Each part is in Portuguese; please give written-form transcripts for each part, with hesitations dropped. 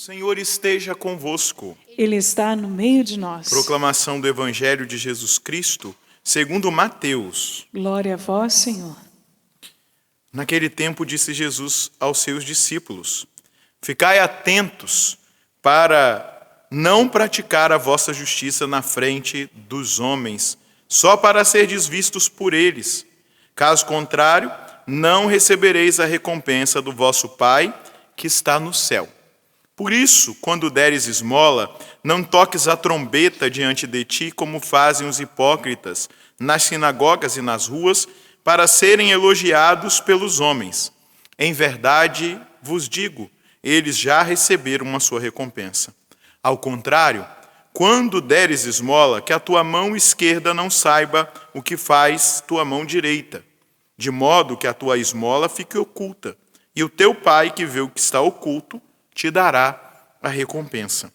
Senhor esteja convosco. Ele está no meio de nós. Proclamação do Evangelho de Jesus Cristo, segundo Mateus. Glória a vós, Senhor. Naquele tempo disse Jesus aos seus discípulos: Ficai atentos para não praticar a vossa justiça na frente dos homens, só para serdes vistos por eles. Caso contrário, não recebereis a recompensa do vosso Pai que está no céu. Por isso, quando deres esmola, não toques a trombeta diante de ti, como fazem os hipócritas nas sinagogas e nas ruas, para serem elogiados pelos homens. Em verdade, vos digo, eles já receberam a sua recompensa. Ao contrário, quando deres esmola, que a tua mão esquerda não saiba o que faz tua mão direita, de modo que a tua esmola fique oculta, e o teu Pai, que vê o que está oculto, te dará a recompensa.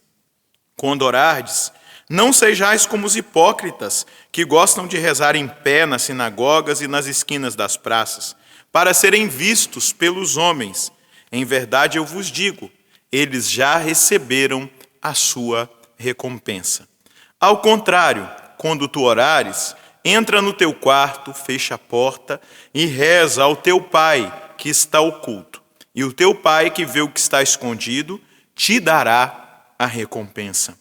Quando orardes, não sejais como os hipócritas, que gostam de rezar em pé nas sinagogas e nas esquinas das praças, para serem vistos pelos homens. Em verdade, eu vos digo, eles já receberam a sua recompensa. Ao contrário, quando tu orares, entra no teu quarto, fecha a porta e reza ao teu Pai que está oculto. E o teu Pai que vê o que está escondido, te dará a recompensa.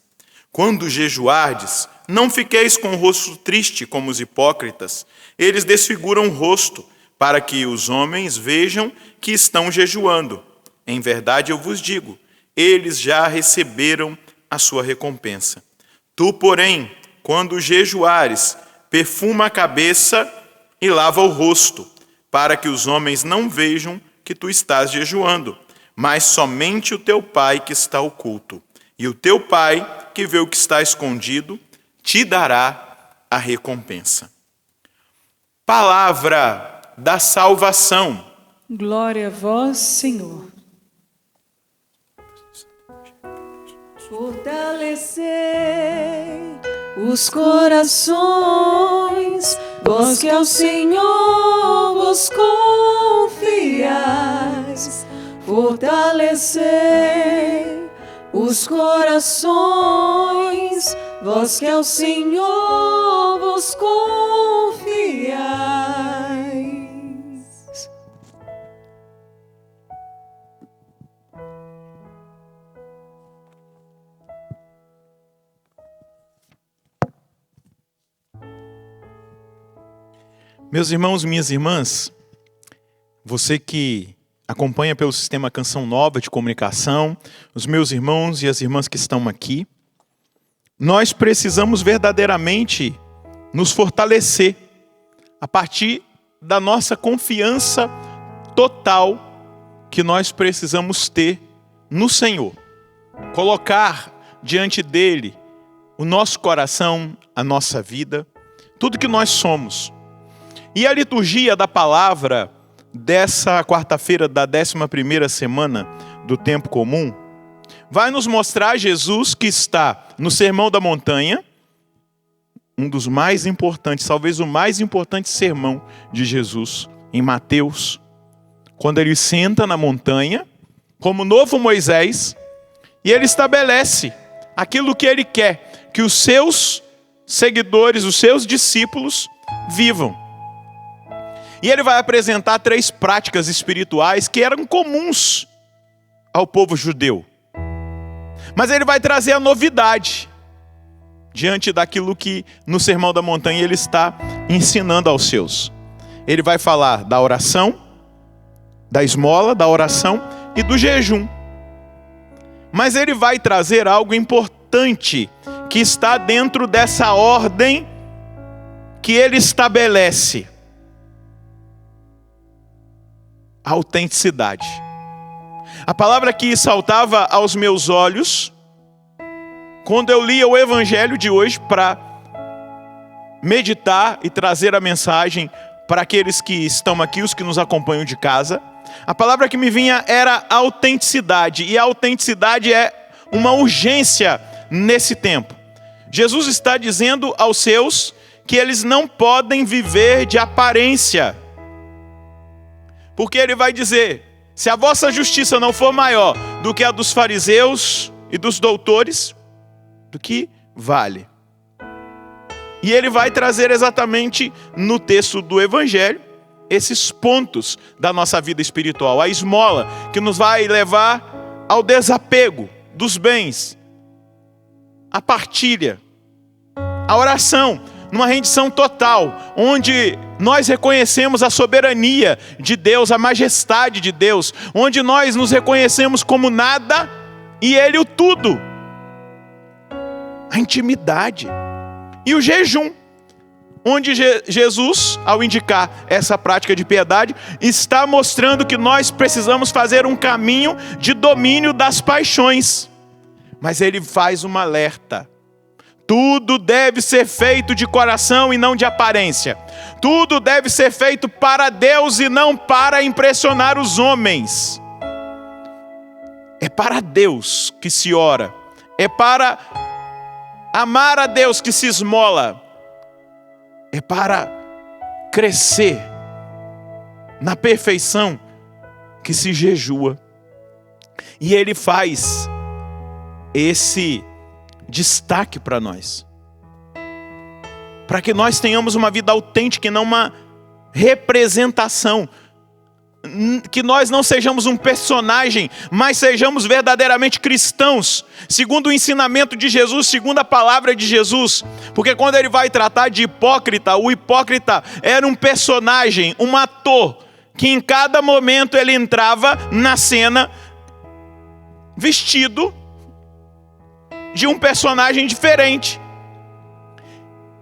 Quando jejuardes, não fiqueis com o rosto triste como os hipócritas. Eles desfiguram o rosto, para que os homens vejam que estão jejuando. Em verdade, eu vos digo, eles já receberam a sua recompensa. Tu, porém, quando jejuares, perfuma a cabeça e lava o rosto, para que os homens não vejam que tu estás jejuando, mas somente o teu Pai que está oculto. E o teu Pai, que vê o que está escondido, te dará a recompensa. Palavra da salvação. Glória a vós, Senhor. Fortalecei os corações, vós que ao Senhor vos confiais. Fortalecei os corações, vós que ao Senhor vos confiais. Meus irmãos, minhas irmãs, você que acompanha pelo sistema Canção Nova de Comunicação, os meus irmãos e as irmãs que estão aqui, nós precisamos verdadeiramente nos fortalecer a partir da nossa confiança total que nós precisamos ter no Senhor. Colocar diante dele o nosso coração, a nossa vida, tudo que nós somos. E a liturgia da palavra dessa quarta-feira da 11ª semana do tempo comum vai nos mostrar Jesus que está no Sermão da Montanha, um dos mais importantes, talvez o mais importante sermão de Jesus em Mateus, quando ele senta na montanha como novo Moisés e ele estabelece aquilo que ele quer que os seus seguidores, os seus discípulos vivam. E ele vai apresentar 3 práticas espirituais que eram comuns ao povo judeu. Mas ele vai trazer a novidade diante daquilo que no Sermão da Montanha ele está ensinando aos seus. Ele vai falar da oração, da esmola, da oração e do jejum. Mas ele vai trazer algo importante que está dentro dessa ordem que ele estabelece. A autenticidade. A palavra que saltava aos meus olhos quando eu lia o Evangelho de hoje para meditar e trazer a mensagem para aqueles que estão aqui, os que nos acompanham de casa, a palavra que me vinha era autenticidade, e a autenticidade é uma urgência nesse tempo. Jesus está dizendo aos seus que eles não podem viver de aparência. Porque ele vai dizer, se a vossa justiça não for maior do que a dos fariseus e dos doutores, do que vale. E ele vai trazer exatamente no texto do Evangelho esses pontos da nossa vida espiritual. A esmola, que nos vai levar ao desapego dos bens. A partilha. A oração, numa rendição total, onde nós reconhecemos a soberania de Deus, a majestade de Deus, onde nós nos reconhecemos como nada e Ele o tudo. A intimidade. E o jejum, onde Jesus, ao indicar essa prática de piedade, está mostrando que nós precisamos fazer um caminho de domínio das paixões. Mas ele faz um alerta. Tudo deve ser feito de coração e não de aparência. Tudo deve ser feito para Deus e não para impressionar os homens. É para Deus que se ora. É para amar a Deus que se esmola. É para crescer na perfeição que se jejua. E ele faz esse destaque para nós. Para que nós tenhamos uma vida autêntica e não uma representação. Que nós não sejamos um personagem, mas sejamos verdadeiramente cristãos, segundo o ensinamento de Jesus, segundo a palavra de Jesus. Porque quando ele vai tratar de hipócrita, o hipócrita era um personagem, um ator, que em cada momento ele entrava na cena vestido de um personagem diferente.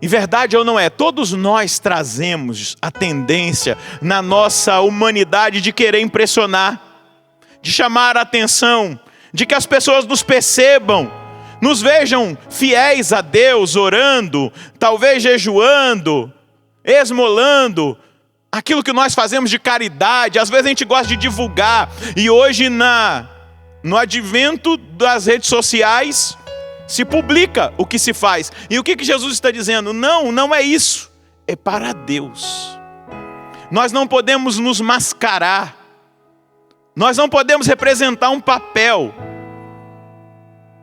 E verdade ou não é? Todos nós trazemos a tendência na nossa humanidade de querer impressionar, de chamar a atenção, de que as pessoas nos percebam, nos vejam fiéis a Deus, orando, talvez jejuando, esmolando, aquilo que nós fazemos de caridade. Às vezes a gente gosta de divulgar, e hoje no advento das redes sociais, se publica o que se faz. E o que Jesus está dizendo? Não é isso. É para Deus. Nós não podemos nos mascarar. Nós não podemos representar um papel.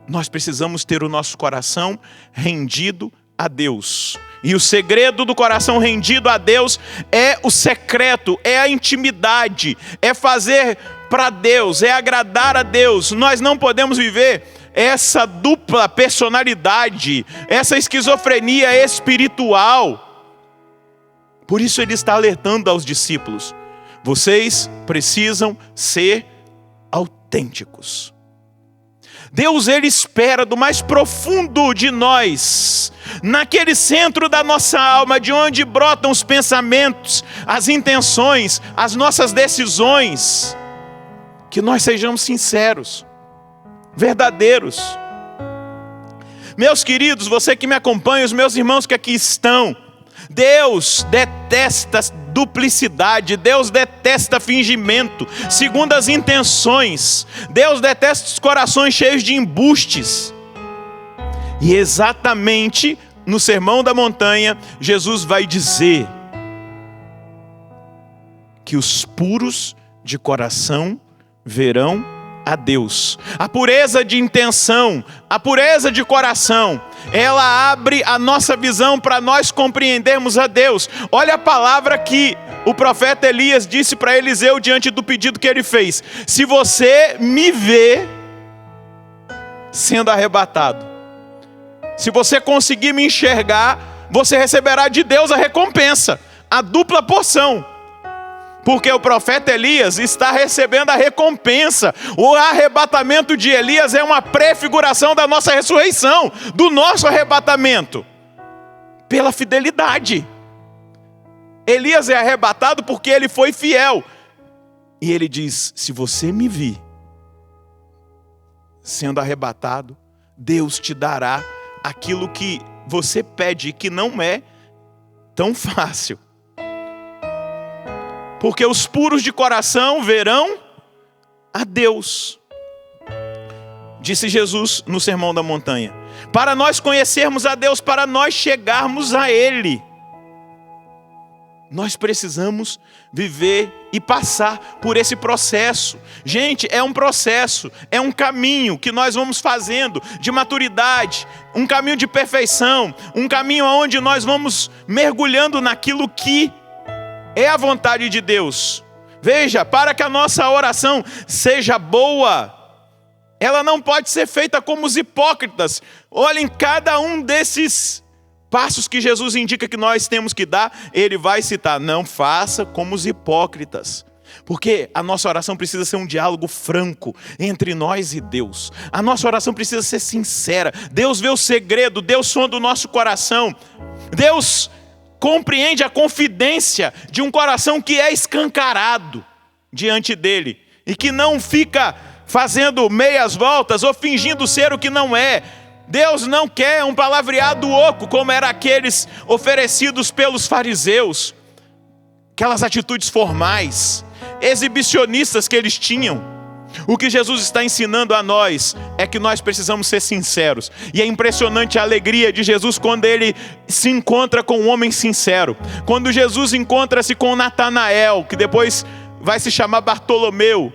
Nós precisamos ter o nosso coração rendido a Deus. E o segredo do coração rendido a Deus é o secreto, é a intimidade, é fazer para Deus, é agradar a Deus. Nós não podemos viver essa dupla personalidade, essa esquizofrenia espiritual. Por isso ele está alertando aos discípulos: vocês precisam ser autênticos. Deus, ele espera do mais profundo de nós, naquele centro da nossa alma, de onde brotam os pensamentos, as intenções, as nossas decisões, que nós sejamos sinceros, verdadeiros. Meus queridos, você que me acompanha, os meus irmãos que aqui estão, Deus detesta duplicidade, Deus detesta fingimento, segundo as intenções. Deus detesta os corações cheios de embustes. E exatamente no Sermão da Montanha, Jesus vai dizer que os puros de coração verão a Deus. A pureza de intenção, a pureza de coração, ela abre a nossa visão para nós compreendermos a Deus. Olha a palavra que o profeta Elias disse para Eliseu diante do pedido que ele fez: se você me vê sendo arrebatado, se você conseguir me enxergar, você receberá de Deus a recompensa, a dupla porção. Porque o profeta Elias está recebendo a recompensa. O arrebatamento de Elias é uma prefiguração da nossa ressurreição, do nosso arrebatamento, pela fidelidade. Elias é arrebatado porque ele foi fiel. E ele diz: se você me vir sendo arrebatado, Deus te dará aquilo que você pede, que não é tão fácil. Porque os puros de coração verão a Deus. Disse Jesus no Sermão da Montanha: para nós conhecermos a Deus, para nós chegarmos a Ele. Nós precisamos viver e passar por esse processo. Gente, é um processo, é um caminho que nós vamos fazendo de maturidade, um caminho de perfeição, um caminho onde nós vamos mergulhando naquilo que é a vontade de Deus. Veja, para que a nossa oração seja boa, ela não pode ser feita como os hipócritas. Olhem cada um desses passos que Jesus indica que nós temos que dar, ele vai citar: não faça como os hipócritas. Porque a nossa oração precisa ser um diálogo franco entre nós e Deus. A nossa oração precisa ser sincera. Deus vê o segredo, Deus sonda o nosso coração. Deus compreende a confidência de um coração que é escancarado diante dele e que não fica fazendo meias voltas ou fingindo ser o que não é. Deus não quer um palavreado oco, como eram aqueles oferecidos pelos fariseus. Aquelas atitudes formais, exibicionistas que eles tinham. O que Jesus está ensinando a nós é que nós precisamos ser sinceros. E é impressionante a alegria de Jesus quando ele se encontra com um homem sincero. Quando Jesus encontra-se com Natanael, que depois vai se chamar Bartolomeu.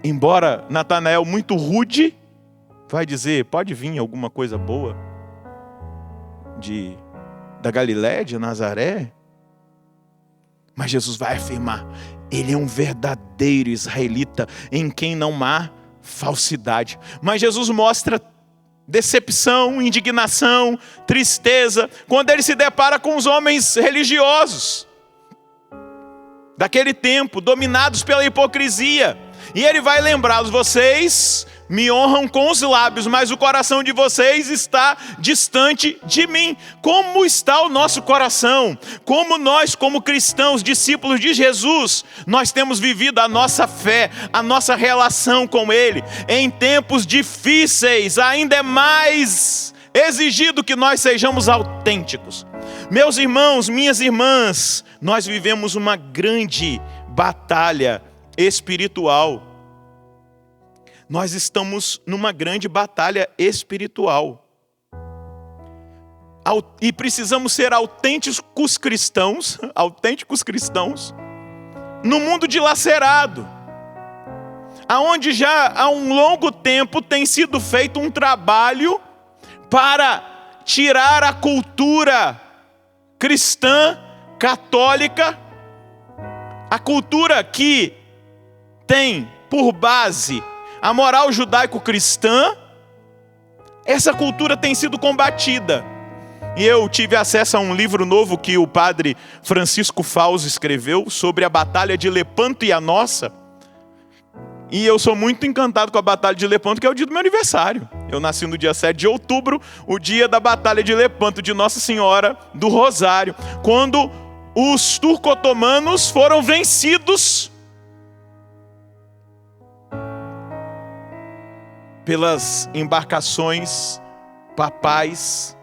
Embora Natanael muito rude, vai dizer: pode vir alguma coisa boa da Galiléia, de Nazaré? Mas Jesus vai afirmar: ele é um verdadeiro israelita em quem não há falsidade. Mas Jesus mostra decepção, indignação, tristeza, quando ele se depara com os homens religiosos daquele tempo, dominados pela hipocrisia. E ele vai lembrá-los: vocês me honram com os lábios, mas o coração de vocês está distante de mim. Como está o nosso coração? Como nós, como cristãos, discípulos de Jesus, nós temos vivido a nossa fé, a nossa relação com Ele? Em tempos difíceis, ainda é mais exigido que nós sejamos autênticos. Meus irmãos, minhas irmãs, nós vivemos uma grande batalha espiritual. Nós estamos numa grande batalha espiritual. E precisamos ser autênticos cristãos, no mundo dilacerado, aonde já há um longo tempo tem sido feito um trabalho para tirar a cultura cristã, católica, a cultura que tem por base a moral judaico-cristã. Essa cultura tem sido combatida. E eu tive acesso a um livro novo que o padre Francisco Fausto escreveu sobre a Batalha de Lepanto e a nossa. E eu sou muito encantado com a Batalha de Lepanto, que é o dia do meu aniversário. Eu nasci no dia 7 de outubro, o dia da Batalha de Lepanto, de Nossa Senhora do Rosário, quando os turco-otomanos foram vencidos pelas embarcações papais.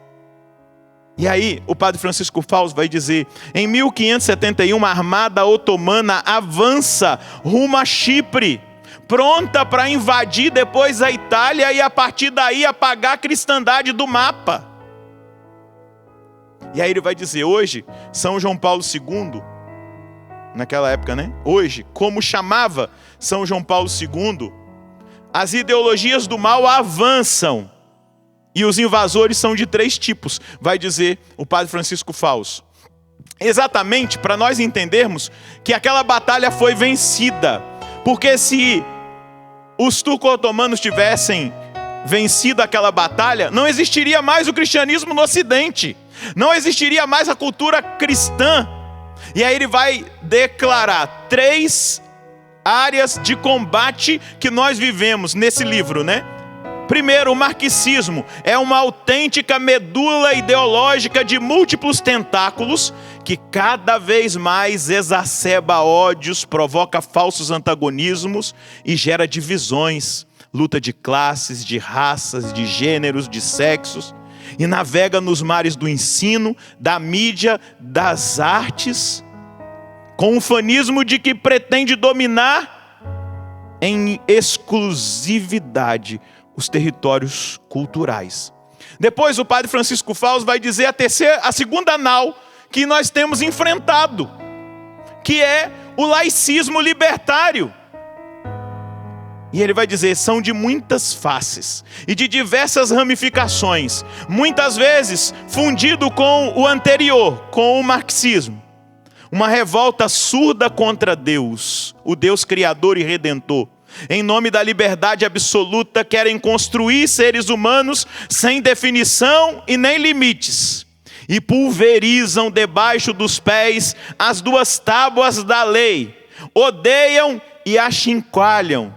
E aí o padre Francisco Fausto vai dizer: em 1571 a armada otomana avança rumo a Chipre, pronta para invadir depois a Itália e a partir daí apagar a cristandade do mapa. E aí ele vai dizer: hoje São João Paulo II, naquela época, né? Hoje, como chamava São João Paulo II, as ideologias do mal avançam e os invasores são de 3 tipos, vai dizer o padre Francisco Fausto. Exatamente para nós entendermos que aquela batalha foi vencida, porque se os turco-otomanos tivessem vencido aquela batalha, não existiria mais o cristianismo no Ocidente, não existiria mais a cultura cristã. E aí ele vai declarar 3 áreas de combate que nós vivemos nesse livro, né? Primeiro, o marxismo é uma autêntica medula ideológica de múltiplos tentáculos que cada vez mais exacerba ódios, provoca falsos antagonismos e gera divisões, luta de classes, de raças, de gêneros, de sexos, e navega nos mares do ensino, da mídia, das artes, com um fanismo de que pretende dominar em exclusividade os territórios culturais. Depois o padre Francisco Fausto vai dizer a segunda nau que nós temos enfrentado, que é o laicismo libertário. E ele vai dizer, são de muitas faces e de diversas ramificações, muitas vezes fundido com o anterior, com o marxismo. Uma revolta surda contra Deus, o Deus criador e redentor. Em nome da liberdade absoluta, querem construir seres humanos sem definição e nem limites. E pulverizam debaixo dos pés as duas tábuas da lei. Odeiam e achincalham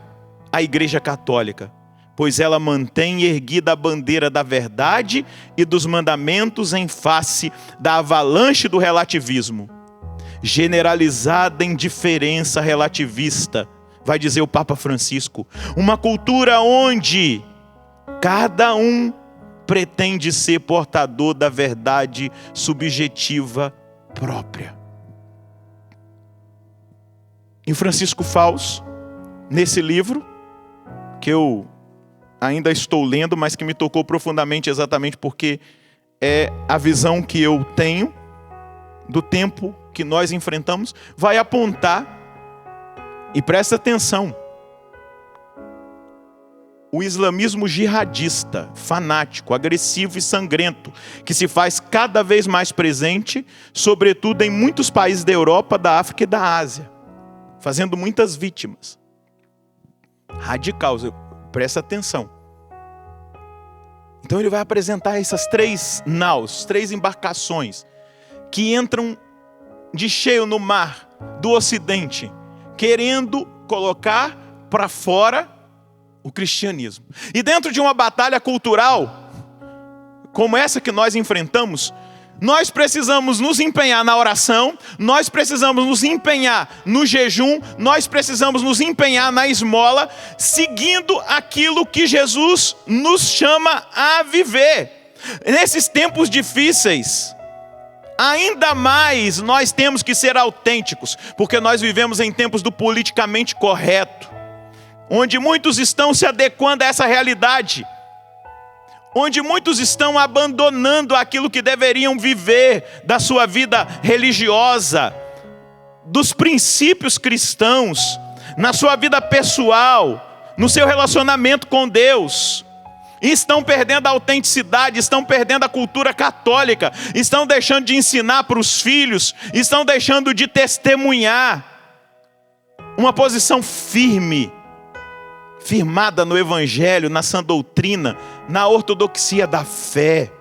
a Igreja Católica, pois ela mantém erguida a bandeira da verdade e dos mandamentos em face da avalanche do relativismo. Generalizada indiferença relativista, vai dizer o Papa Francisco, uma cultura onde cada um pretende ser portador da verdade subjetiva própria. E Francisco Fausto, nesse livro, que eu ainda estou lendo, mas que me tocou profundamente exatamente porque é a visão que eu tenho do tempo que nós enfrentamos, vai apontar, e presta atenção, o islamismo jihadista, fanático, agressivo e sangrento, que se faz cada vez mais presente, sobretudo em muitos países da Europa, da África e da Ásia, fazendo muitas vítimas. Radical, presta atenção. Então ele vai apresentar essas três naus, três embarcações, que entram de cheio no mar do Ocidente, querendo colocar para fora o cristianismo. E dentro de uma batalha cultural, como essa que nós enfrentamos, nós precisamos nos empenhar na oração, nós precisamos nos empenhar no jejum, nós precisamos nos empenhar na esmola, seguindo aquilo que Jesus nos chama a viver. Nesses tempos difíceis, ainda mais nós temos que ser autênticos, porque nós vivemos em tempos do politicamente correto, onde muitos estão se adequando a essa realidade, onde muitos estão abandonando aquilo que deveriam viver da sua vida religiosa, dos princípios cristãos, na sua vida pessoal, no seu relacionamento com Deus. E estão perdendo a autenticidade, estão perdendo a cultura católica, estão deixando de ensinar para os filhos, estão deixando de testemunhar uma posição firme, firmada no Evangelho, na sã doutrina, na ortodoxia da fé.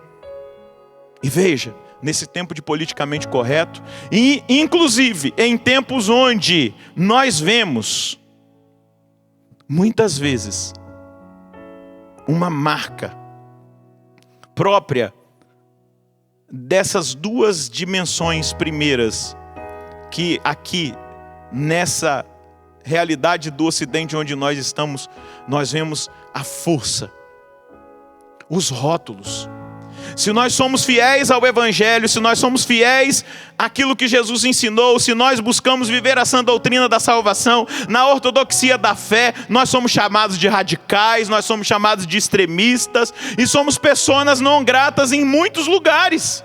E veja, nesse tempo de politicamente correto, e inclusive em tempos onde nós vemos, muitas vezes, uma marca própria dessas duas dimensões primeiras, que aqui, nessa realidade do Ocidente onde nós estamos, nós vemos a força, os rótulos. Se nós somos fiéis ao Evangelho, se nós somos fiéis àquilo que Jesus ensinou, se nós buscamos viver a sã doutrina da salvação, na ortodoxia da fé, nós somos chamados de radicais, nós somos chamados de extremistas, e somos pessoas não gratas em muitos lugares.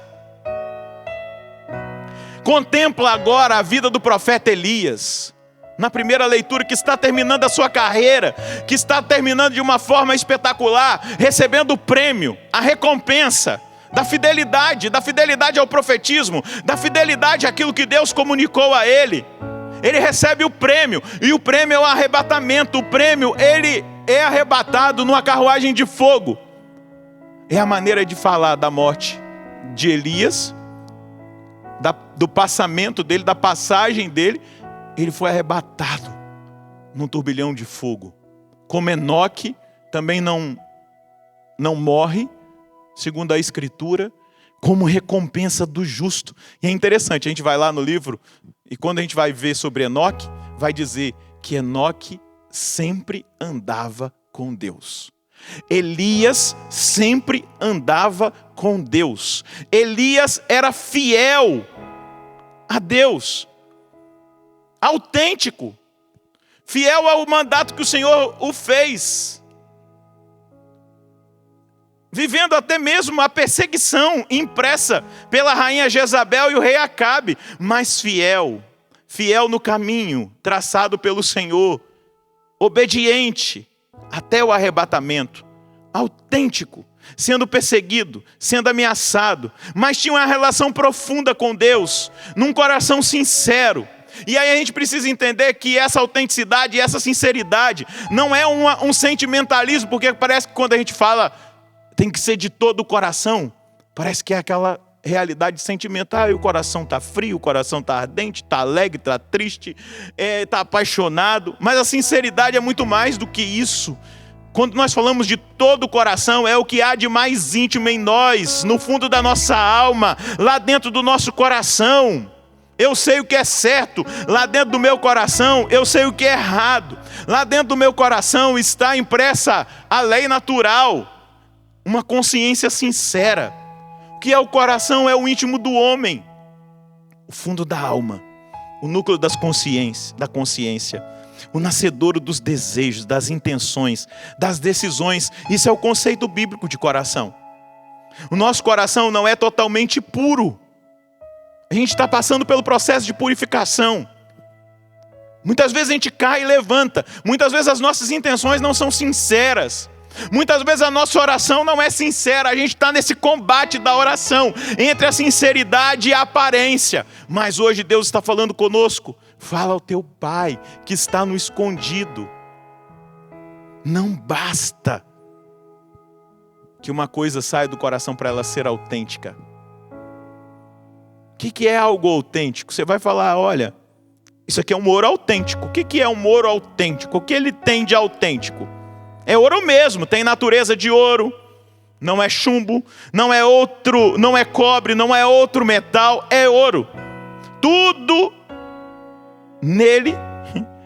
Contempla agora a vida do profeta Elias, na primeira leitura, que está terminando a sua carreira, que está terminando de uma forma espetacular, recebendo o prêmio, a recompensa da fidelidade ao profetismo, da fidelidade àquilo que Deus comunicou a ele. Ele recebe o prêmio, e o prêmio é o arrebatamento. O prêmio, ele é arrebatado numa carruagem de fogo. É a maneira de falar da morte de Elias, do passamento dele, da passagem dele. Ele foi arrebatado num turbilhão de fogo. Como Enoque também não morre, segundo a Escritura, como recompensa do justo. E é interessante, a gente vai lá no livro, e quando a gente vai ver sobre Enoque, vai dizer que Enoque sempre andava com Deus. Elias sempre andava com Deus. Elias era fiel a Deus, autêntico, fiel ao mandato que o Senhor o fez. vivendo até mesmo a perseguição impressa pela rainha Jezabel e o rei Acabe, mas fiel no caminho traçado pelo Senhor, obediente até o arrebatamento, autêntico, sendo perseguido, sendo ameaçado, mas tinha uma relação profunda com Deus, num coração sincero. E aí a gente precisa entender que essa autenticidade e essa sinceridade não é um sentimentalismo, porque parece que quando a gente fala tem que ser de todo o coração, parece que é aquela realidade sentimental, e o coração está frio, o coração está ardente, está alegre, está triste, está apaixonado, mas a sinceridade é muito mais do que isso. Quando nós falamos de todo o coração, é o que há de mais íntimo em nós, no fundo da nossa alma, lá dentro do nosso coração. Eu sei o que é certo, lá dentro do meu coração eu sei o que é errado. Lá dentro do meu coração está impressa a lei natural, uma consciência sincera. O que é o coração? É o íntimo do homem, o fundo da alma, o núcleo da consciência, o nascedouro dos desejos, das intenções, das decisões. Isso é o conceito bíblico de coração. O nosso coração não é totalmente puro. A gente está passando pelo processo de purificação. Muitas vezes a gente cai e levanta. Muitas vezes as nossas intenções não são sinceras. Muitas vezes a nossa oração não é sincera. A gente está nesse combate da oração, entre a sinceridade e a aparência. Mas hoje Deus está falando conosco. Fala ao teu Pai que está no escondido. Não basta que uma coisa saia do coração para ela ser autêntica. O que é algo autêntico? Você vai falar, olha, isso aqui é um ouro autêntico. O que é um ouro autêntico? O que ele tem de autêntico? É ouro mesmo, tem natureza de ouro, não é chumbo, não é cobre, não é outro metal, é ouro. Tudo nele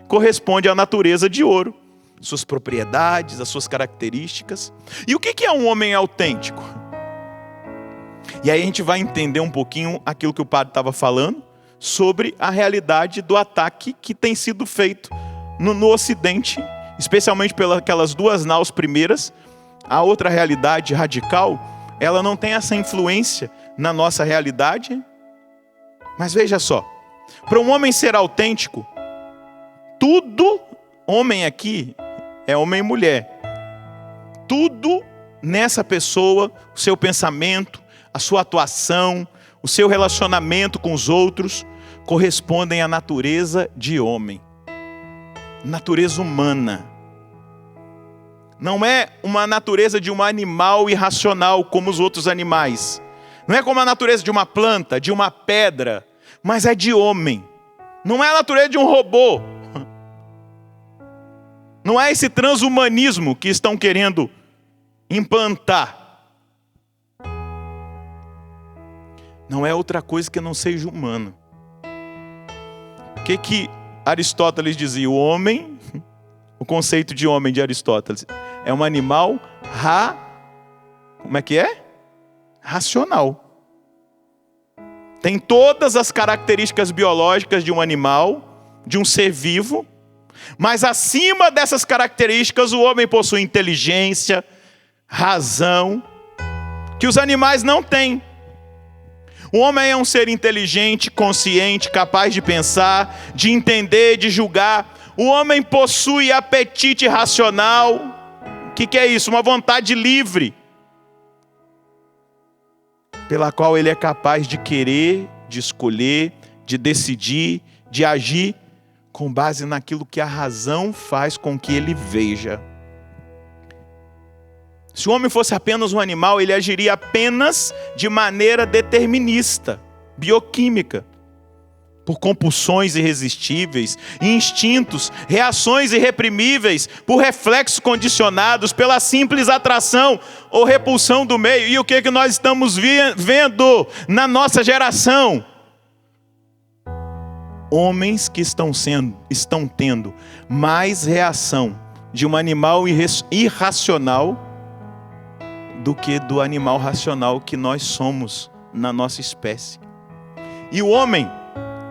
corresponde à natureza de ouro, suas propriedades, as suas características. E o que é um homem autêntico? E aí a gente vai entender um pouquinho aquilo que o padre estava falando sobre a realidade do ataque que tem sido feito no Ocidente, especialmente pelas duas naus primeiras. A outra realidade radical, ela não tem essa influência na nossa realidade. Mas veja só, para um homem ser autêntico, tudo, homem aqui é homem e mulher, tudo nessa pessoa, o seu pensamento, a sua atuação, o seu relacionamento com os outros, correspondem à natureza de homem. Natureza humana. Não é uma natureza de um animal irracional como os outros animais. Não é como a natureza de uma planta, de uma pedra, mas é de homem. Não é a natureza de um robô. Não é esse transhumanismo que estão querendo implantar. Não é outra coisa que não seja humano. O que Aristóteles dizia? O homem, o conceito de homem de Aristóteles, é um animal como é que é? Racional. Tem todas as características biológicas de um animal, de um ser vivo, mas acima dessas características o homem possui inteligência, razão, que os animais não têm. O homem é um ser inteligente, consciente, capaz de pensar, de entender, de julgar. O homem possui apetite racional. O que é isso? Uma vontade livre, pela qual ele é capaz de querer, de escolher, de decidir, de agir, com base naquilo que a razão faz com que ele veja. Se o homem fosse apenas um animal, ele agiria apenas de maneira determinista, bioquímica, por compulsões irresistíveis, instintos, reações irreprimíveis, por reflexos condicionados, pela simples atração ou repulsão do meio. E o que nós estamos vendo na nossa geração? Homens que estão tendo mais reação de um animal irracional do que do animal racional que nós somos na nossa espécie. E o homem,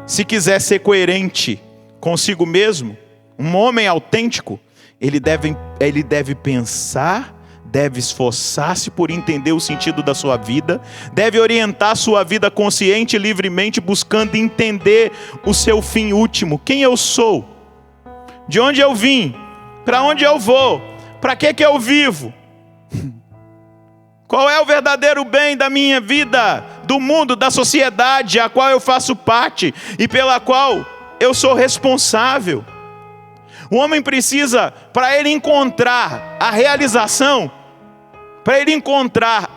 se quiser ser coerente consigo mesmo, um homem autêntico, ele deve pensar, deve esforçar-se por entender o sentido da sua vida, deve orientar sua vida consciente e livremente, buscando entender o seu fim último. Quem eu sou? De onde eu vim? Para onde eu vou? Para que eu vivo? Qual é o verdadeiro bem da minha vida, do mundo, da sociedade a qual eu faço parte e pela qual eu sou responsável? O homem precisa, para ele encontrar a realização, para ele encontrar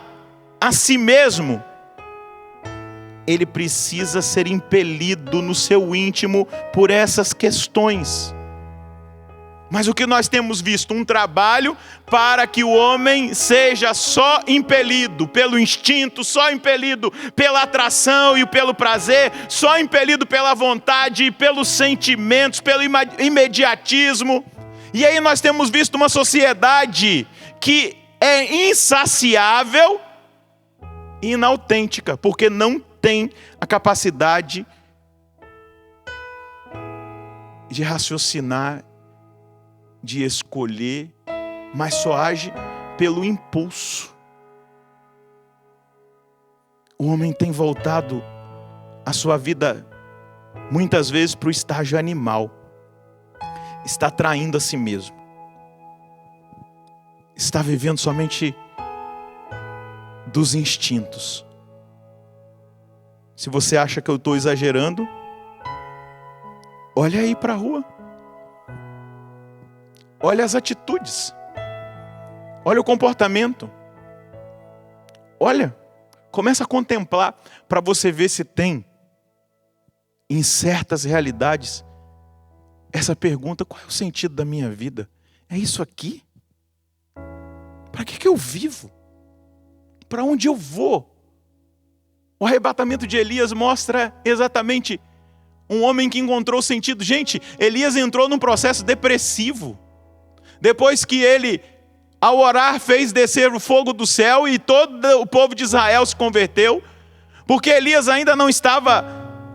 a si mesmo, ele precisa ser impelido no seu íntimo por essas questões. Mas o que nós temos visto? Um trabalho para que o homem seja só impelido pelo instinto, só impelido pela atração e pelo prazer, só impelido pela vontade e pelos sentimentos, pelo imediatismo. E aí nós temos visto uma sociedade que é insaciável e inautêntica, porque não tem a capacidade de raciocinar, de escolher, mas só age pelo impulso. O homem tem voltado a sua vida muitas vezes para o estágio animal. Está traindo a si mesmo. Está vivendo somente dos instintos. Se você acha que eu estou exagerando, olha aí para a rua. Olha as atitudes. Olha o comportamento. Olha, começa a contemplar para você ver se tem em certas realidades essa pergunta: qual é o sentido da minha vida? É isso aqui? Para que eu vivo? Para onde eu vou? O arrebatamento de Elias mostra exatamente um homem que encontrou sentido. Gente, Elias entrou num processo depressivo. Depois que ele, ao orar, fez descer o fogo do céu e todo o povo de Israel se converteu, porque Elias ainda não estava,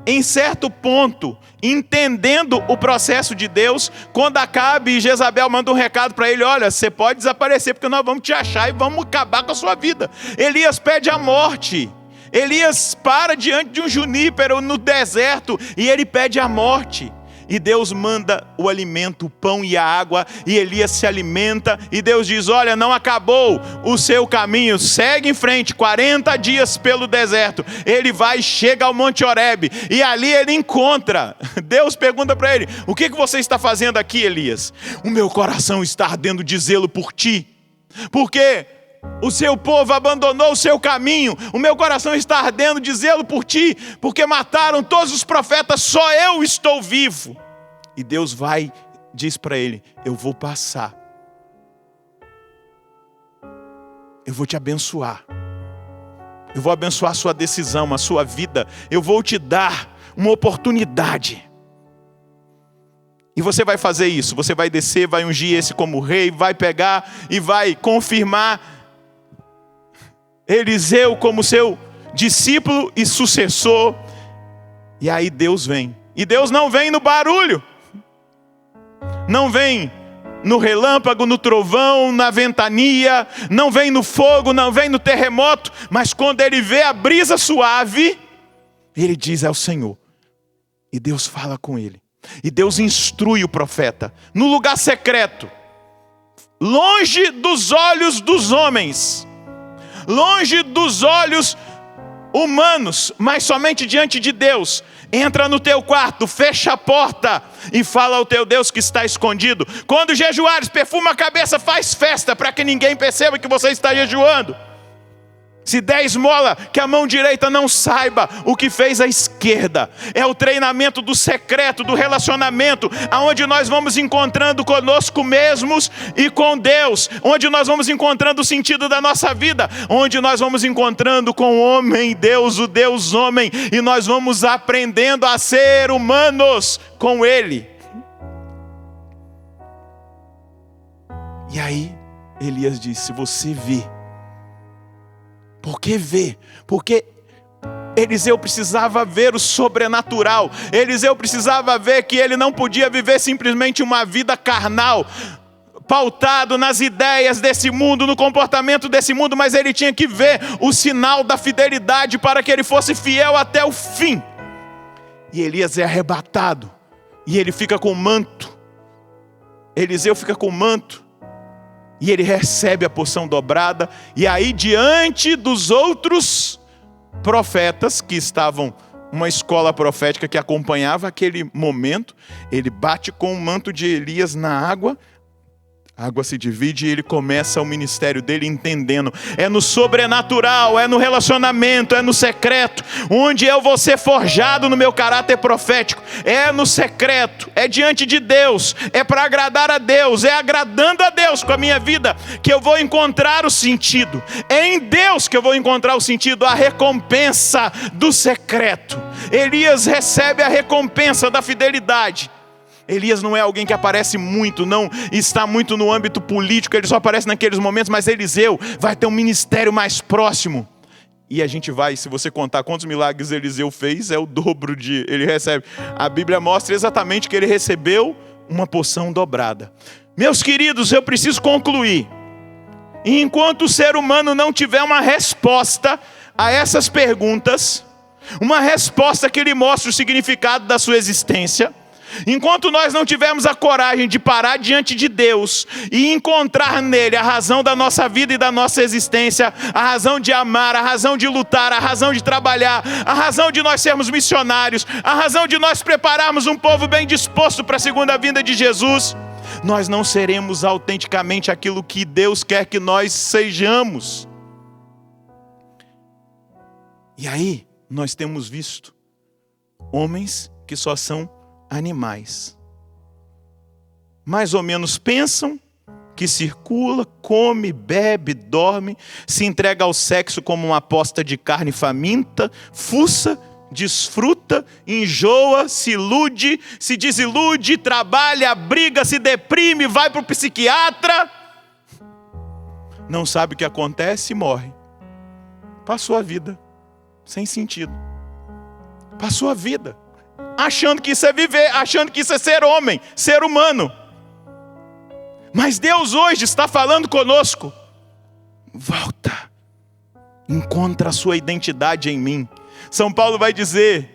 em certo ponto, entendendo o processo de Deus, quando Acabe e Jezabel mandam um recado para ele: olha, você pode desaparecer porque nós vamos te achar e vamos acabar com a sua vida. Elias pede a morte. Elias para diante de um junípero no deserto e ele pede a morte. E Deus manda o alimento, o pão e a água, e Elias se alimenta, e Deus diz: olha, não acabou o seu caminho, segue em frente, 40 dias pelo deserto. Ele vai, chega ao Monte Horebe, e ali ele encontra, Deus pergunta para ele: o que você está fazendo aqui, Elias? O meu coração está ardendo de zelo por ti, porque o seu povo abandonou o seu caminho. O meu coração está ardendo de zelo por ti, porque mataram todos os profetas, só eu estou vivo. E Deus vai, diz para ele: eu vou passar, eu vou te abençoar, eu vou abençoar a sua decisão, a sua vida, eu vou te dar uma oportunidade. E você vai fazer isso, você vai descer, vai ungir esse como rei, vai pegar e vai confirmar Eliseu como seu discípulo e sucessor. E aí Deus vem. E Deus não vem no barulho, não vem no relâmpago, no trovão, na ventania, não vem no fogo, não vem no terremoto, mas quando ele vê a brisa suave, ele diz: é o Senhor. E Deus fala com ele. E Deus instrui o profeta no lugar secreto, longe dos olhos dos homens, longe dos olhos humanos, mas somente diante de Deus. Entra no teu quarto, fecha a porta e fala ao teu Deus que está escondido. Quando jejuares, perfuma a cabeça, faz festa para que ninguém perceba que você está jejuando. Se der esmola, que a mão direita não saiba o que fez a esquerda. É o treinamento do secreto, do relacionamento, aonde nós vamos encontrando conosco mesmos e com Deus, onde nós vamos encontrando o sentido da nossa vida, onde nós vamos encontrando com o homem Deus, o Deus homem, e nós vamos aprendendo a ser humanos com Ele. E aí Elias diz: se você vê. Por que ver? Porque Eliseu precisava ver o sobrenatural. Eliseu precisava ver que ele não podia viver simplesmente uma vida carnal, pautado nas ideias desse mundo, no comportamento desse mundo, mas ele tinha que ver o sinal da fidelidade para que ele fosse fiel até o fim. E Elias é arrebatado, e ele fica com o manto. Eliseu fica com o manto, e ele recebe a porção dobrada, e aí diante dos outros profetas que estavam, uma escola profética que acompanhava aquele momento, ele bate com o manto de Elias na água, a água se divide e ele começa o ministério dele entendendo. É no sobrenatural, é no relacionamento, é no secreto, onde eu vou ser forjado no meu caráter profético. É no secreto, é diante de Deus, é para agradar a Deus, é agradando a Deus com a minha vida que eu vou encontrar o sentido. É em Deus que eu vou encontrar o sentido, a recompensa do secreto. Elias recebe a recompensa da fidelidade. Elias não é alguém que aparece muito, não está muito no âmbito político, ele só aparece naqueles momentos, mas Eliseu vai ter um ministério mais próximo. E a gente vai, se você contar quantos milagres Eliseu fez, é o dobro de ele recebe. A Bíblia mostra exatamente que ele recebeu uma porção dobrada. Meus queridos, eu preciso concluir. E enquanto o ser humano não tiver uma resposta a essas perguntas, uma resposta que lhe mostre o significado da sua existência, enquanto nós não tivermos a coragem de parar diante de Deus e encontrar nele a razão da nossa vida e da nossa existência, a razão de amar, a razão de lutar, a razão de trabalhar, a razão de nós sermos missionários, a razão de nós prepararmos um povo bem disposto para a segunda vinda de Jesus, nós não seremos autenticamente aquilo que Deus quer que nós sejamos. E aí nós temos visto homens que só são animais, mais ou menos pensam, que circula, come, bebe, dorme, se entrega ao sexo como uma aposta de carne faminta, fuça, desfruta, enjoa, se ilude, se desilude, trabalha, briga, se deprime, vai para o psiquiatra, não sabe o que acontece e morre. Passou a vida sem sentido, passou a vida achando que isso é viver, achando que isso é ser homem, ser humano. Mas Deus hoje está falando conosco. Volta, encontra a sua identidade em mim. São Paulo vai dizer: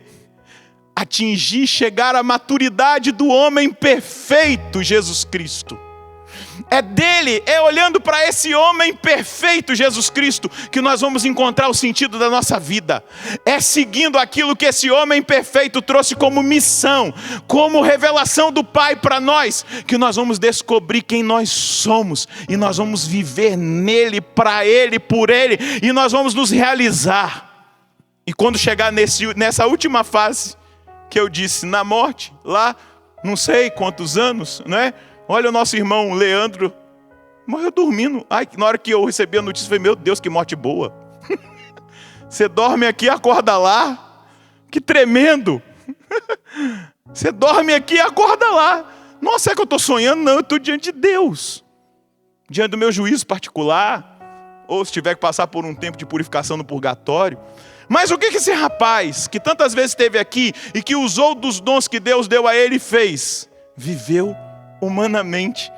atingir, chegar à maturidade do homem perfeito, Jesus Cristo. É dele, é olhando para esse homem perfeito, Jesus Cristo, que nós vamos encontrar o sentido da nossa vida. É seguindo aquilo que esse homem perfeito trouxe como missão, como revelação do Pai para nós, que nós vamos descobrir quem nós somos, e nós vamos viver nele, para ele, por ele, e nós vamos nos realizar. E quando chegar nessa última fase, que eu disse, na morte, lá, não sei quantos anos, né? Olha o nosso irmão Leandro, morreu dormindo. Ai, na hora que eu recebi a notícia, eu falei, meu Deus, que morte boa. Você dorme aqui e acorda lá. Que tremendo. Você dorme aqui e acorda lá. Nossa, é que eu estou sonhando? Não, eu estou diante de Deus. Diante do meu juízo particular. Ou se tiver que passar por um tempo de purificação no purgatório. Mas o que esse rapaz, que tantas vezes esteve aqui e que usou dos dons que Deus deu a ele, fez? Viveu humanamente,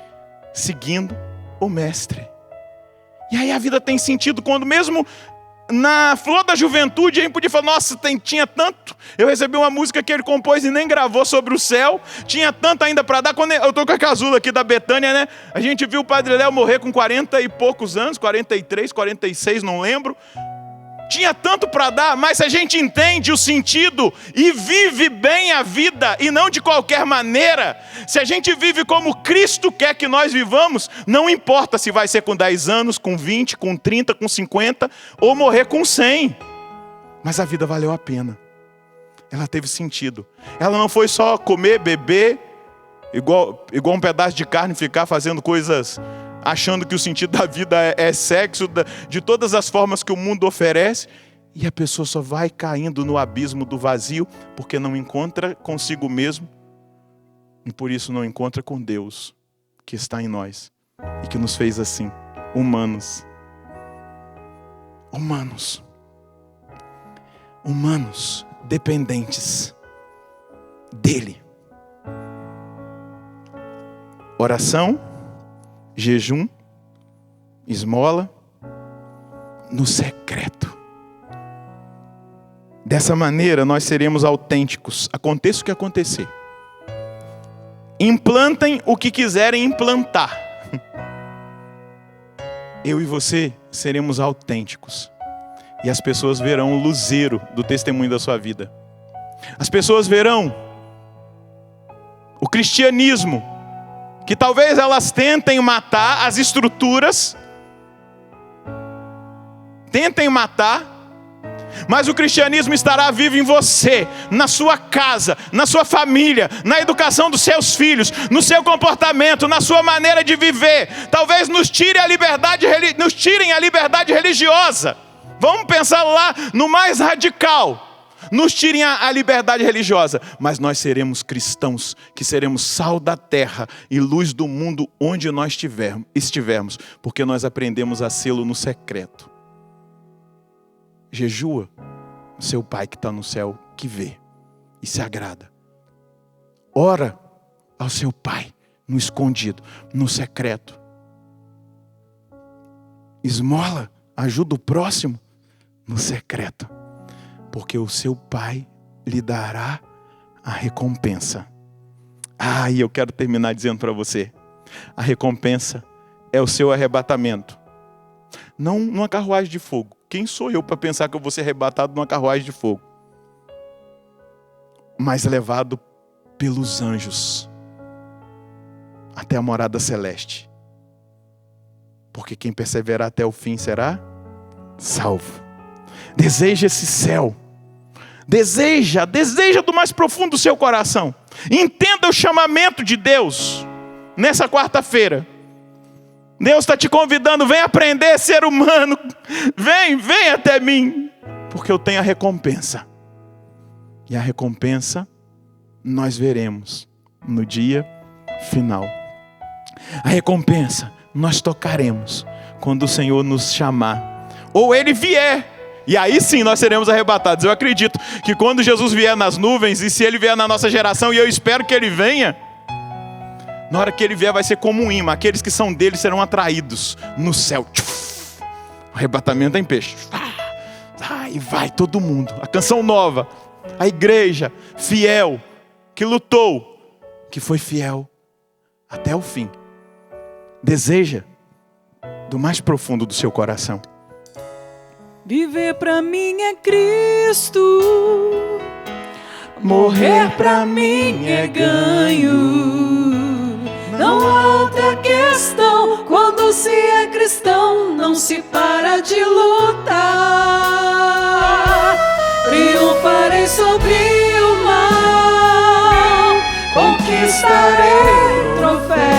seguindo o mestre. E aí a vida tem sentido quando mesmo na flor da juventude a gente podia falar, nossa, tinha tanto. Eu recebi uma música que ele compôs e nem gravou sobre o céu, tinha tanto ainda para dar. Quando eu estou com a Casula aqui da Betânia, né? A gente viu o Padre Léo morrer com 40 e poucos anos, 43, 46, não lembro. Tinha tanto para dar, mas se a gente entende o sentido e vive bem a vida e não de qualquer maneira, se a gente vive como Cristo quer que nós vivamos, não importa se vai ser com 10 anos, com 20, com 30, com 50 ou morrer com 100, mas a vida valeu a pena, ela teve sentido. Ela não foi só comer, beber, igual um pedaço de carne, ficar fazendo coisas achando que o sentido da vida é sexo, de todas as formas que o mundo oferece, e a pessoa só vai caindo no abismo do vazio, porque não encontra consigo mesmo, e por isso não encontra com Deus, que está em nós, e que nos fez assim, humanos. Humanos, dependentes dele. Oração, jejum, esmola, no secreto. Dessa maneira nós seremos autênticos, aconteça o que acontecer. Implantem o que quiserem implantar. Eu e você seremos autênticos. E as pessoas verão o luzeiro do testemunho da sua vida. As pessoas verão o cristianismo, que talvez elas tentem matar as estruturas, tentem matar, mas o cristianismo estará vivo em você, na sua casa, na sua família, na educação dos seus filhos, no seu comportamento, na sua maneira de viver. Talvez nos tirem a liberdade religiosa. Vamos pensar lá no mais radical. Nos tirem a liberdade religiosa, mas nós seremos cristãos, que seremos sal da terra e luz do mundo onde nós estivermos, porque nós aprendemos a sê-lo no secreto. Jejua, seu Pai que está no céu, que vê e se agrada. Ora ao seu Pai no escondido, no secreto. Esmola, ajuda o próximo no secreto, porque o seu Pai lhe dará a recompensa. E eu quero terminar dizendo para você, a recompensa é o seu arrebatamento, não numa carruagem de fogo. Quem sou eu para pensar que eu vou ser arrebatado numa carruagem de fogo? Mas levado pelos anjos até a morada celeste. Porque quem perseverar até o fim será salvo. Deseja esse céu. Deseja do mais profundo do seu coração. Entenda o chamamento de Deus nessa quarta-feira. Deus está te convidando, vem aprender, ser humano. Vem até mim, porque eu tenho a recompensa. E a recompensa nós veremos no dia final. A recompensa nós tocaremos quando o Senhor nos chamar, ou Ele vier. E aí sim nós seremos arrebatados. Eu acredito que quando Jesus vier nas nuvens, e se Ele vier na nossa geração, e eu espero que Ele venha, na hora que Ele vier vai ser como um imã. Aqueles que são dele serão atraídos no céu. O arrebatamento é em peixe. E vai todo mundo. A canção nova. A igreja fiel, que lutou, que foi fiel até o fim. Deseja do mais profundo do seu coração. Viver pra mim é Cristo, morrer pra mim é ganho. Não há outra questão, quando se é cristão, não se para de lutar. Triunfarei sobre o mal, conquistarei troféus.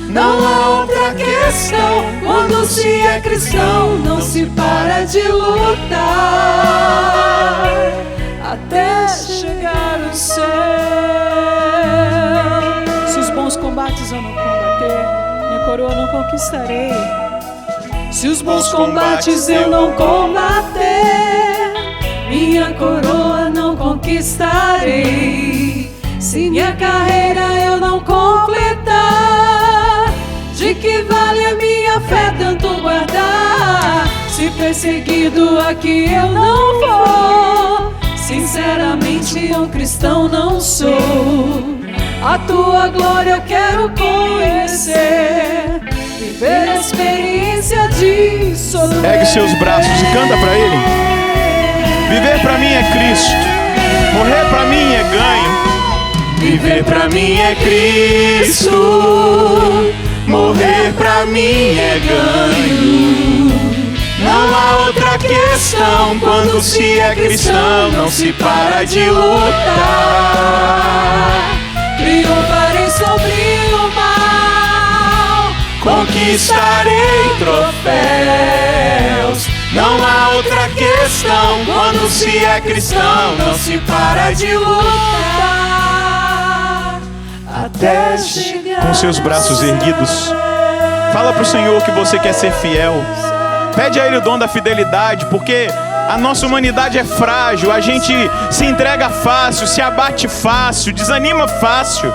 Não há outra questão, quando se é cristão, não se para de lutar, até chegar ao céu. Se os bons combates eu não combater, minha coroa não conquistarei. Se os bons combates eu não combater, minha coroa não conquistarei. Se minha carreira eu não completar, de que vale a minha fé tanto guardar? Se perseguido aqui eu não vou, sinceramente um cristão não sou. A tua glória eu quero conhecer, viver a experiência de sofrer. Pegue seus braços e canta para Ele. Viver para mim é Cristo, morrer para mim é ganho. Viver pra mim é Cristo, morrer pra mim é ganho. Não há outra questão, quando se é cristão, não se para de lutar. Triunfarei sobre o mal, conquistarei troféus. Não há outra questão, quando se é cristão, não se para de lutar. Até chegar. Com seus braços erguidos, fala para o Senhor que você quer ser fiel. Pede a Ele o dom da fidelidade, porque a nossa humanidade é frágil. A gente se entrega fácil, se abate fácil, desanima fácil.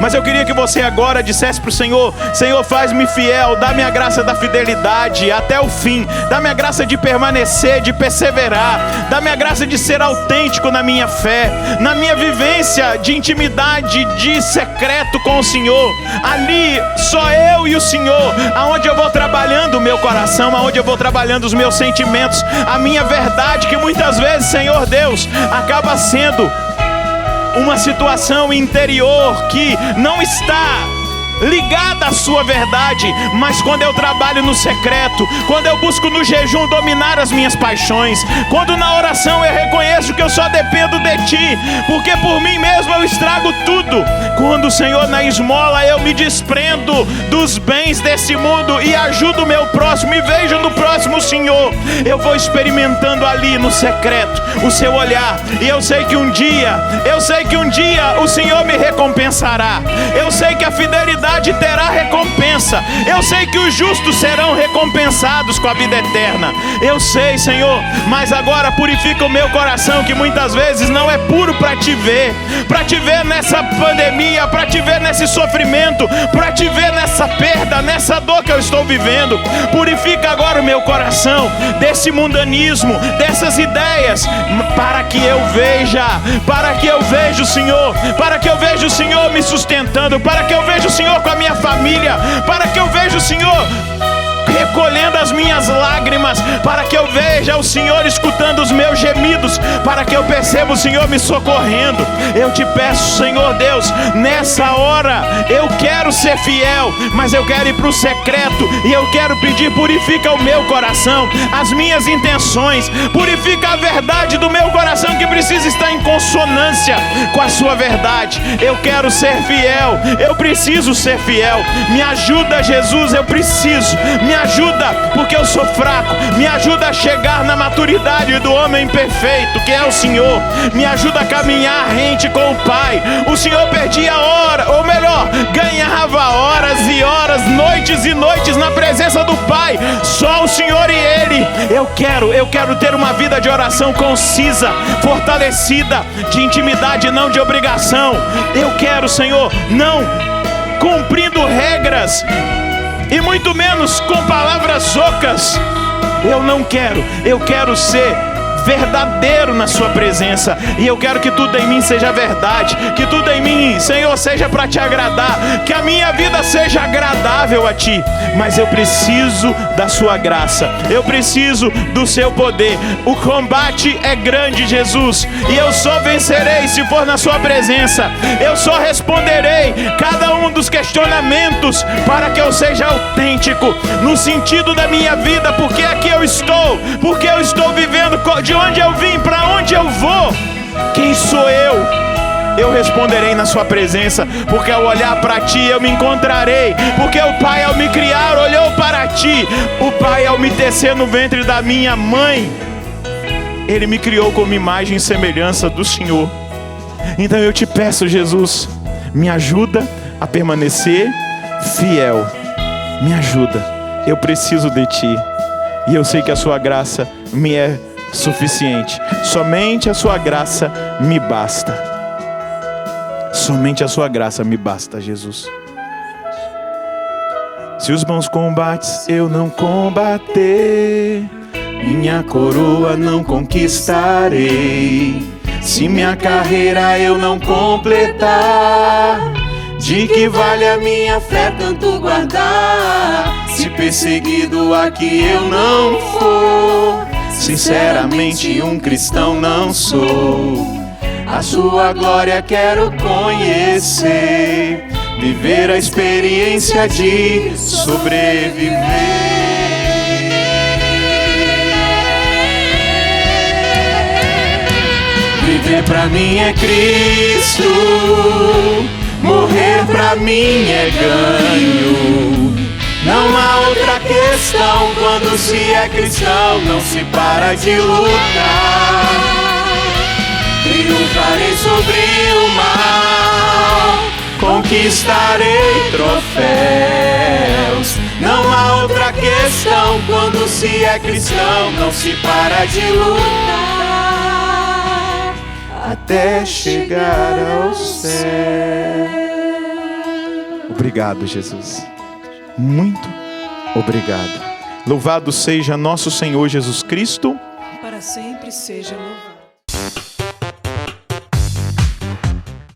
Mas eu queria que você agora dissesse para o Senhor: Senhor, faz-me fiel, dá-me a graça da fidelidade até o fim, dá-me a graça de permanecer, de perseverar, dá-me a graça de ser autêntico na minha fé, na minha vivência de intimidade, de secreto com o Senhor. Ali, só eu e o Senhor, aonde eu vou trabalhando o meu coração, aonde eu vou trabalhando os meus sentimentos, a minha verdade, que muitas vezes, Senhor Deus, acaba sendo uma situação interior que não está ligada à sua verdade. Mas quando eu trabalho no secreto, quando eu busco no jejum dominar as minhas paixões, quando na oração eu reconheço que eu só dependo de Ti, porque por mim mesmo eu estrago tudo, quando, Senhor, na esmola eu me desprendo dos bens desse mundo e ajudo o meu próximo e vejo no próximo o Senhor, eu vou experimentando ali no secreto o Seu olhar. E eu sei que um dia o Senhor me recompensará. Eu sei que a fidelidade terá recompensa. Eu sei que os justos serão recompensados com a vida eterna. Eu sei, Senhor, mas agora purifica o meu coração, que muitas vezes não é puro para Te ver nessa pandemia, para Te ver nesse sofrimento, para Te ver nessa perda, nessa dor que eu estou vivendo. Purifica agora o meu coração desse mundanismo, dessas ideias, para que eu veja o Senhor, para que eu veja o Senhor me sustentando, para que eu veja o Senhor com a minha família, para que eu veja o Senhor recolhendo as minhas lágrimas, para que eu veja o Senhor escutando os meus gemidos, para que eu perceba o Senhor me socorrendo. Eu Te peço, Senhor Deus, nessa hora eu quero ser fiel, mas eu quero ir para o secreto e eu quero pedir: purifica o meu coração, as minhas intenções, purifica a verdade do meu coração, que precisa estar em consonância com a Sua verdade. Eu quero ser fiel, eu preciso ser fiel. Me ajuda, Jesus, eu preciso. Me ajuda, porque eu sou fraco. Me ajuda a chegar na maturidade do homem perfeito, que é o Senhor. Me ajuda a caminhar rente com o Pai. O Senhor perdia hora, ou melhor, ganhava horas e horas, noites e noites na presença do Pai. Só o Senhor e Ele. Eu quero ter uma vida de oração concisa, fortalecida, de intimidade, não de obrigação. Eu quero, Senhor, não cumprindo regras, e muito menos com palavras ocas. Eu quero ser verdadeiro na Sua presença, e eu quero que tudo em mim seja verdade, que tudo em mim, Senhor, seja para Te agradar, que a minha vida seja agradável a Ti. Mas eu preciso da Sua graça, eu preciso do Seu poder. O combate é grande, Jesus, e eu só vencerei se for na Sua presença. Eu só responderei cada um dos questionamentos para que eu seja autêntico no sentido da minha vida, porque aqui eu estou, porque eu estou vivendo, de onde eu vim, para onde eu vou, quem sou eu? Eu responderei na Sua presença, porque ao olhar para Ti eu me encontrarei, porque o Pai, ao me criar, olhou para Ti. O Pai, ao me tecer no ventre da minha mãe, Ele me criou como imagem e semelhança do Senhor. Então eu Te peço, Jesus, me ajuda a permanecer fiel. Me ajuda, eu preciso de Ti, e eu sei que a Sua graça me é suficiente. Somente a Sua graça me basta. Somente a Sua graça me basta, Jesus. Se os bons combates eu não combater, minha coroa não conquistarei. Se minha carreira eu não completar, de que vale a minha fé tanto guardar? Se perseguido aqui eu não for, sinceramente um cristão não sou. A Sua glória quero conhecer, viver a experiência de sobreviver. Viver pra mim é Cristo, morrer pra mim é ganho. Não há outra questão, quando se é cristão não se para de lutar. Triunfarei sobre o mal, conquistarei troféus. Não há outra questão, quando se é cristão não se para de lutar, até chegar ao céu. Obrigado, Jesus. Muito obrigado. Louvado seja nosso Senhor Jesus Cristo. Para sempre seja louvado.